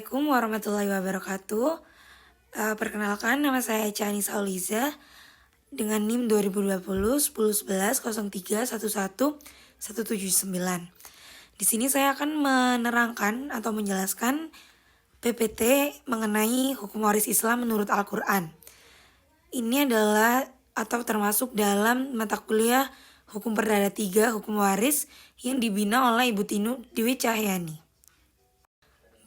Assalamualaikum warahmatullahi wabarakatuh. Perkenalkan, nama saya Chani Sauliza dengan NIM 2020 10 11 03 11 179. Di sini saya akan menerangkan atau menjelaskan PPT mengenai hukum waris Islam menurut Al-Quran. Ini adalah atau termasuk dalam mata kuliah Hukum Perdana 3 Hukum Waris yang dibina oleh Ibu Tinu Dewi Cahyani.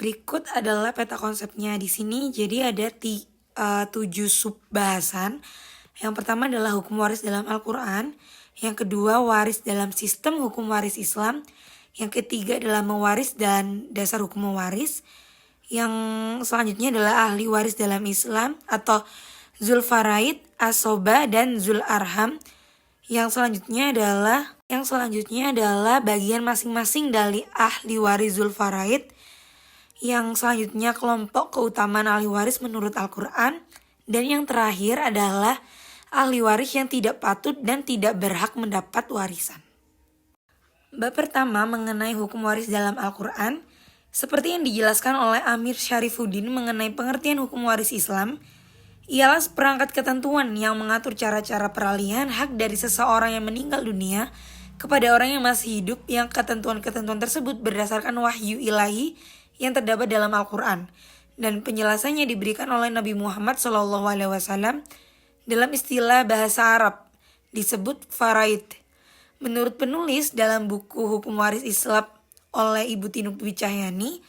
Berikut adalah peta konsepnya di sini. Jadi ada 7 sub bahasan. Yang pertama adalah hukum waris dalam Al-Quran. Yang kedua, waris dalam sistem hukum waris Islam. Yang ketiga adalah mewaris dan dasar hukum mewaris. Yang selanjutnya adalah ahli waris dalam Islam atau Zul Faraid, Asoba, dan Zul Arham. Yang selanjutnya adalah bagian masing-masing dari ahli waris Zul Faraid. Yang selanjutnya kelompok keutamaan ahli waris menurut Al-Quran. Dan yang terakhir adalah ahli waris yang tidak patut dan tidak berhak mendapat warisan. Bab pertama mengenai hukum waris dalam Al-Quran. Seperti yang dijelaskan oleh Amir Syarifuddin mengenai pengertian hukum waris Islam, ialah seperangkat ketentuan yang mengatur cara-cara peralihan hak dari seseorang yang meninggal dunia kepada orang yang masih hidup, yang ketentuan-ketentuan tersebut berdasarkan wahyu ilahi yang terdapat dalam Al-Quran, dan penjelasannya diberikan oleh Nabi Muhammad SAW dalam istilah bahasa Arab disebut faraid. Menurut penulis dalam buku Hukum Waris Islam oleh Ibu Tinu Dewi Cahyani,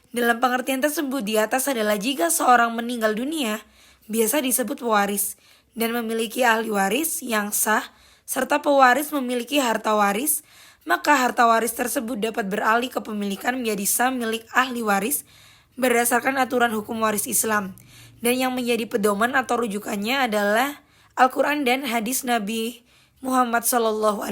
dalam pengertian tersebut di atas adalah jika seorang meninggal dunia biasa disebut pewaris dan memiliki ahli waris yang sah serta pewaris memiliki harta waris, maka harta waris tersebut dapat beralih kepemilikan menjadi sah milik ahli waris berdasarkan aturan hukum waris Islam. Dan yang menjadi pedoman atau rujukannya adalah Al-Quran dan hadis Nabi Muhammad SAW.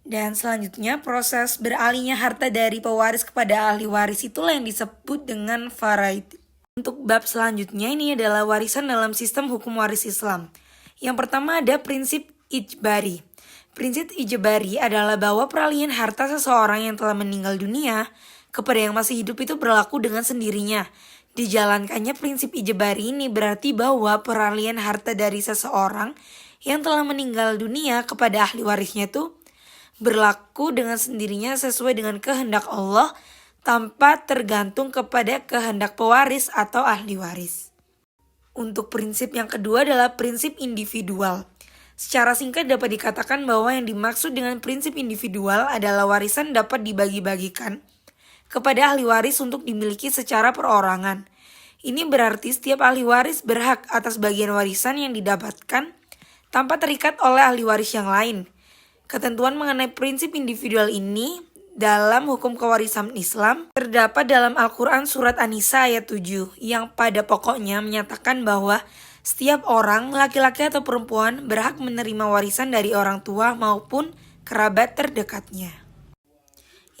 Dan selanjutnya proses beralihnya harta dari pewaris kepada ahli waris itulah yang disebut dengan faraid. Untuk bab selanjutnya ini adalah warisan dalam sistem hukum waris Islam. Yang pertama ada prinsip ijbari. Prinsip ijbari adalah bahwa peralihan harta seseorang yang telah meninggal dunia kepada yang masih hidup itu berlaku dengan sendirinya. Dijalankannya prinsip ijbari ini berarti bahwa peralihan harta dari seseorang yang telah meninggal dunia kepada ahli warisnya itu berlaku dengan sendirinya sesuai dengan kehendak Allah tanpa tergantung kepada kehendak pewaris atau ahli waris. Untuk prinsip yang kedua adalah prinsip individual. Secara singkat dapat dikatakan bahwa yang dimaksud dengan prinsip individual adalah warisan dapat dibagi-bagikan kepada ahli waris untuk dimiliki secara perorangan. Ini berarti setiap ahli waris berhak atas bagian warisan yang didapatkan tanpa terikat oleh ahli waris yang lain. Ketentuan mengenai prinsip individual ini dalam hukum kewarisan Islam terdapat dalam Al-Quran surat An-Nisa ayat 7 yang pada pokoknya menyatakan bahwa setiap orang, laki-laki atau perempuan, berhak menerima warisan dari orang tua maupun kerabat terdekatnya.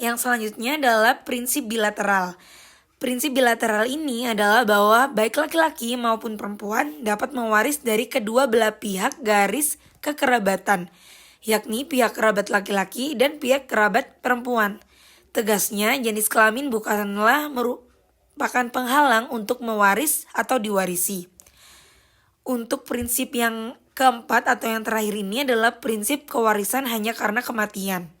Yang selanjutnya adalah prinsip bilateral. Prinsip bilateral ini adalah bahwa baik laki-laki maupun perempuan dapat mewaris dari kedua belah pihak garis kekerabatan, yakni pihak kerabat laki-laki dan pihak kerabat perempuan. Tegasnya, jenis kelamin bukanlah merupakan penghalang untuk mewaris atau diwarisi. Untuk prinsip yang keempat atau yang terakhir ini adalah prinsip kewarisan hanya karena kematian.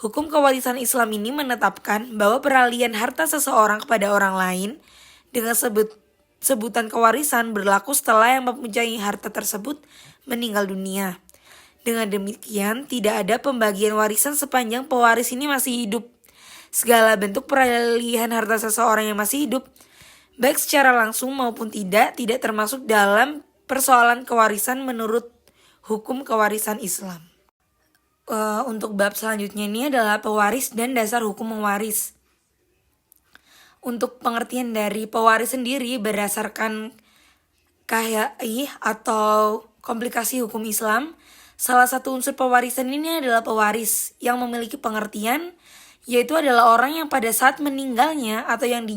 Hukum kewarisan Islam ini menetapkan bahwa peralihan harta seseorang kepada orang lain dengan sebutan kewarisan berlaku setelah yang mempunyai harta tersebut meninggal dunia. Dengan demikian, tidak ada pembagian warisan sepanjang pewaris ini masih hidup. Segala bentuk peralihan harta seseorang yang masih hidup, baik secara langsung maupun tidak termasuk dalam persoalan kewarisan menurut hukum kewarisan Islam. Untuk bab selanjutnya ini adalah pewaris dan dasar hukum mewaris. Untuk pengertian dari pewaris sendiri berdasarkan KHI atau komplikasi hukum Islam, salah satu unsur pewarisan ini adalah pewaris yang memiliki pengertian, yaitu adalah orang yang pada saat meninggalnya atau yang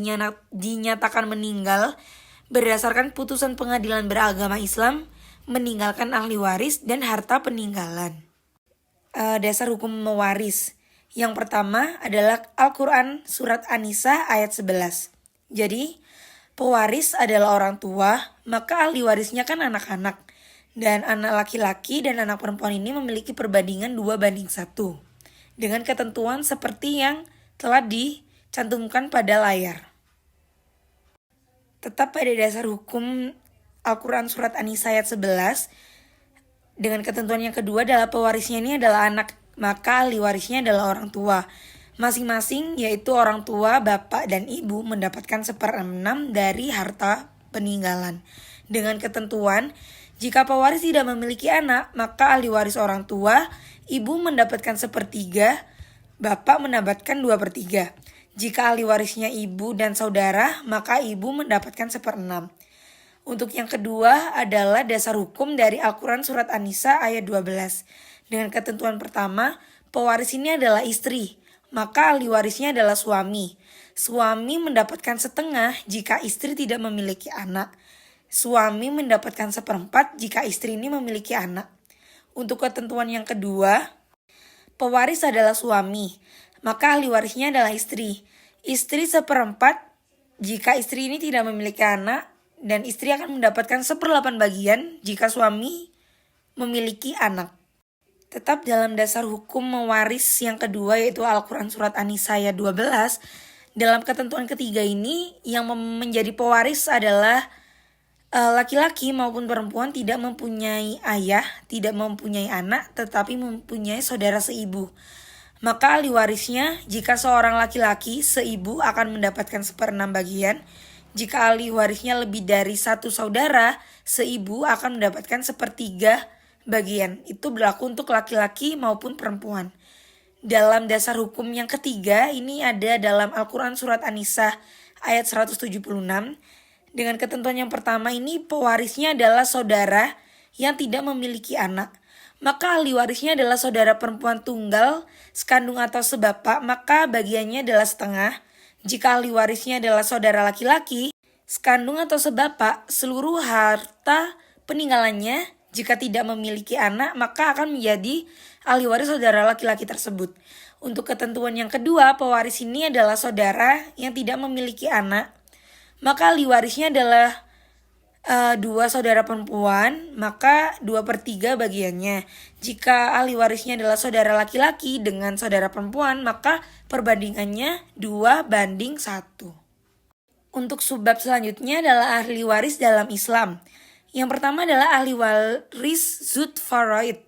dinyatakan meninggal berdasarkan putusan pengadilan beragama Islam meninggalkan ahli waris dan harta peninggalan. Dasar hukum mewaris. Yang pertama adalah Al-Quran Surat An-Nisa ayat 11. Jadi, pewaris adalah orang tua, maka ahli warisnya kan anak-anak. Dan anak laki-laki dan anak perempuan ini memiliki perbandingan 2:1. Dengan ketentuan seperti yang telah dicantumkan pada layar. Tetap pada dasar hukum Al-Quran Surat An-Nisa ayat 11, dengan ketentuan yang kedua adalah pewarisnya ini adalah anak, maka ahli warisnya adalah orang tua. Masing-masing yaitu orang tua, bapak, dan ibu mendapatkan 1/6 dari harta peninggalan. Dengan ketentuan, jika pewaris tidak memiliki anak, maka ahli waris orang tua, ibu mendapatkan 1/3, bapak mendapatkan 2/3. Jika ahli warisnya ibu dan saudara, maka ibu mendapatkan 1/6. Untuk yang kedua adalah dasar hukum dari Al-Quran Surat An-Nisa ayat 12. Dengan ketentuan pertama, pewaris ini adalah istri, maka ahli warisnya adalah suami. Suami mendapatkan setengah jika istri tidak memiliki anak. Suami mendapatkan 1/4 jika istri ini memiliki anak. Untuk ketentuan yang kedua, pewaris adalah suami, maka ahli warisnya adalah istri. Istri 1/4 jika istri ini tidak memiliki anak, dan istri akan mendapatkan 1/8 bagian jika suami memiliki anak. Tetap dalam dasar hukum mewaris yang kedua yaitu Al-Quran Surat An-Nisa ayat 12. Dalam ketentuan ketiga ini yang menjadi pewaris adalah laki-laki maupun perempuan tidak mempunyai ayah, tidak mempunyai anak, tetapi mempunyai saudara seibu. Maka ahli warisnya jika seorang laki-laki seibu akan mendapatkan 1/6 bagian. Jika ahli warisnya lebih dari satu saudara, seibu akan mendapatkan 1/3 bagian. Itu berlaku untuk laki-laki maupun perempuan. Dalam dasar hukum yang ketiga, ini ada dalam Al-Quran Surat An-Nisa ayat 176. Dengan ketentuan yang pertama ini, pewarisnya adalah saudara yang tidak memiliki anak. Maka ahli warisnya adalah saudara perempuan tunggal, sekandung atau sebapak, maka bagiannya adalah setengah. Jika ahli warisnya adalah saudara laki-laki, sekandung atau sebapak, seluruh harta peninggalannya jika tidak memiliki anak, maka akan menjadi ahli waris saudara laki-laki tersebut. Untuk ketentuan yang kedua, pewaris ini adalah saudara yang tidak memiliki anak, maka ahli warisnya adalah 2 saudara perempuan, maka 2/3 bagiannya. Jika ahli warisnya adalah saudara laki-laki dengan saudara perempuan, maka perbandingannya 2:1. Untuk subbab selanjutnya adalah ahli waris dalam Islam. Yang pertama adalah ahli waris Zul Faraid.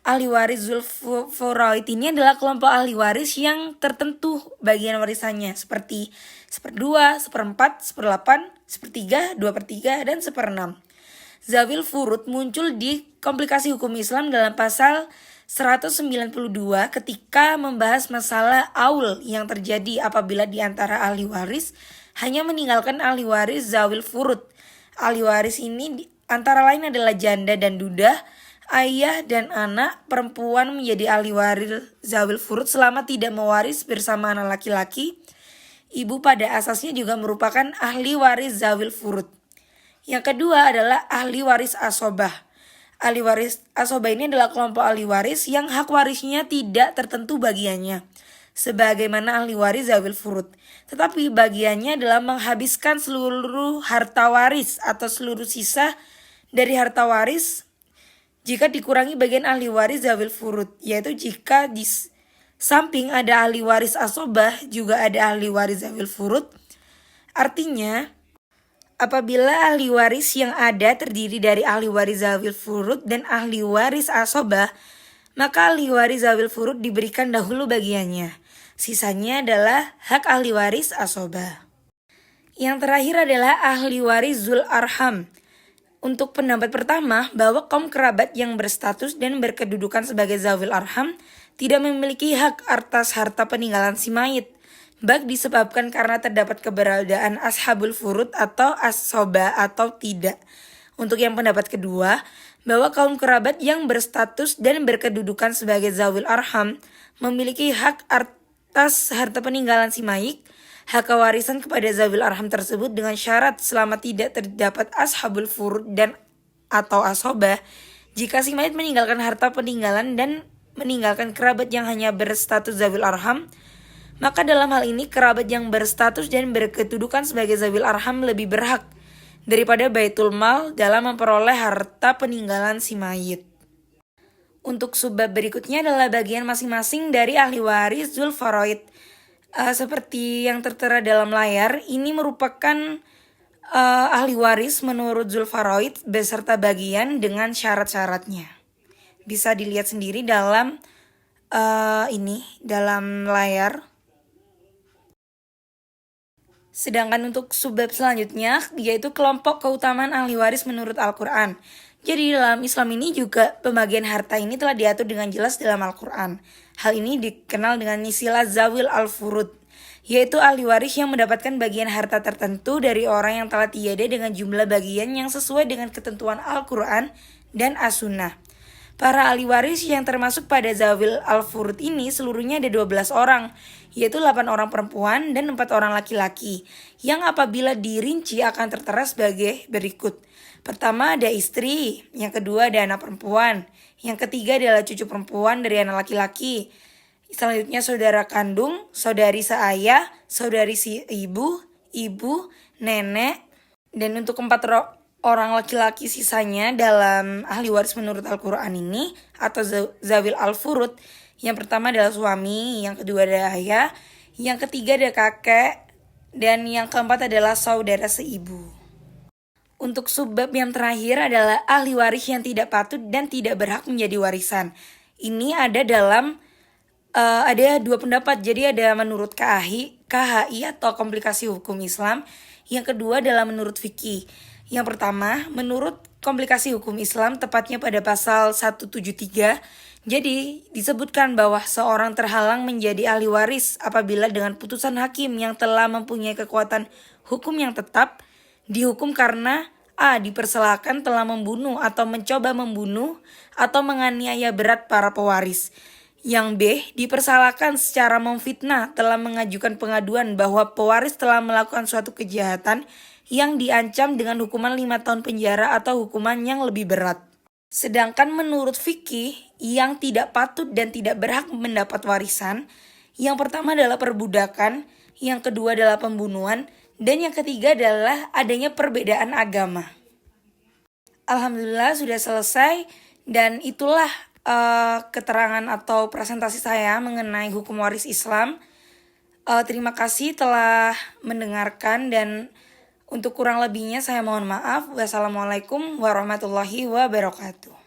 Ahli waris Zul Faraid ini adalah kelompok ahli waris yang tertentu bagian warisannya seperti 1/2, 1/4, 1/8, 1/3, 2/3, dan 1/6. Zawil Furud muncul di komplikasi hukum Islam dalam pasal 192 ketika membahas masalah aul yang terjadi apabila di antara ahli waris hanya meninggalkan ahli waris Zawil Furud. Ahli waris ini antara lain adalah janda dan duda, ayah dan anak perempuan menjadi ahli waris Zawil Furud selama tidak mewaris bersama anak laki-laki. Ibu pada asasnya juga merupakan ahli waris Zawil Furud. Yang kedua adalah ahli waris asobah. Ahli waris asobah ini adalah kelompok ahli waris yang hak warisnya tidak tertentu bagiannya, sebagaimana ahli waris Zawil Furud. Tetapi bagiannya adalah menghabiskan seluruh harta waris atau seluruh sisa dari harta waris jika dikurangi bagian ahli waris Zawil Furud, yaitu jika di samping ada ahli waris asobah, juga ada ahli waris Zawil Furud. Artinya, apabila ahli waris yang ada terdiri dari ahli waris Zawil Furud dan ahli waris asobah, maka ahli waris Zawil Furud diberikan dahulu bagiannya. Sisanya adalah hak ahli waris asobah. Yang terakhir adalah ahli waris Zul Arham. Untuk pendapat pertama, bahwa kaum kerabat yang berstatus dan berkedudukan sebagai Zawil Arham tidak memiliki hak atas harta peninggalan si mayit, baik disebabkan karena terdapat keberadaan ashabul furud atau asoba atau tidak. Untuk yang pendapat kedua, bahwa kaum kerabat yang berstatus dan berkedudukan sebagai Zawil Arham memiliki hak atas harta peninggalan si mayit, hak kewarisan kepada Zawil Arham tersebut dengan syarat selama tidak terdapat ashabul furud dan atau asobah. Jika si mayit meninggalkan harta peninggalan dan meninggalkan kerabat yang hanya berstatus zawil arham, maka dalam hal ini kerabat yang berstatus dan berkedudukan sebagai zawil arham lebih berhak daripada baitul mal dalam memperoleh harta peninggalan si mayit. Untuk subbab berikutnya adalah bagian masing-masing dari ahli waris dzul faraid. Seperti yang tertera dalam layar, ini merupakan ahli waris menurut dzul faraid beserta bagian dengan syarat-syaratnya. Bisa dilihat sendiri dalam dalam layar. Sedangkan untuk subbab selanjutnya yaitu kelompok keutamaan ahli waris menurut Al-Quran. Jadi dalam Islam ini juga pembagian harta ini telah diatur dengan jelas dalam Al-Quran. Hal ini dikenal dengan istilah zawil al-furud, yaitu ahli waris yang mendapatkan bagian harta tertentu dari orang yang telah tiada dengan jumlah bagian yang sesuai dengan ketentuan Al-Quran dan As-Sunnah. Para ahli waris yang termasuk pada zawil al-furud ini seluruhnya ada 12 orang, yaitu 8 orang perempuan dan 4 orang laki-laki, yang apabila dirinci akan tertera sebagai berikut. Pertama ada istri, yang kedua ada anak perempuan, yang ketiga adalah cucu perempuan dari anak laki-laki. Selanjutnya saudara kandung, saudari seayah, saudari si ibu, nenek, dan untuk 4 orang laki-laki sisanya dalam ahli waris menurut Al-Quran ini atau zawil al-furud, yang pertama adalah suami, yang kedua adalah ayah, yang ketiga adalah kakek, dan yang keempat adalah saudara seibu. Untuk subbab yang terakhir adalah ahli waris yang tidak patut dan tidak berhak menjadi warisan. Ini ada dalam ada 2 pendapat. Jadi ada menurut KHI atau komplikasi hukum Islam, yang kedua adalah menurut fikih. Yang pertama, menurut komplikasi hukum Islam tepatnya pada pasal 173, jadi disebutkan bahwa seorang terhalang menjadi ahli waris apabila dengan putusan hakim yang telah mempunyai kekuatan hukum yang tetap dihukum karena A. Dipersalahkan telah membunuh atau mencoba membunuh atau menganiaya berat para pewaris. Yang B. Dipersalahkan secara memfitnah telah mengajukan pengaduan bahwa pewaris telah melakukan suatu kejahatan yang diancam dengan hukuman 5 tahun penjara atau hukuman yang lebih berat. Sedangkan menurut fikih yang tidak patut dan tidak berhak mendapat warisan, yang pertama adalah perbudakan, yang kedua adalah pembunuhan, dan yang ketiga adalah adanya perbedaan agama. Alhamdulillah sudah selesai, dan itulah keterangan atau presentasi saya mengenai hukum waris Islam. Terima kasih telah mendengarkan, dan untuk kurang lebihnya saya mohon maaf. Wassalamualaikum warahmatullahi wabarakatuh.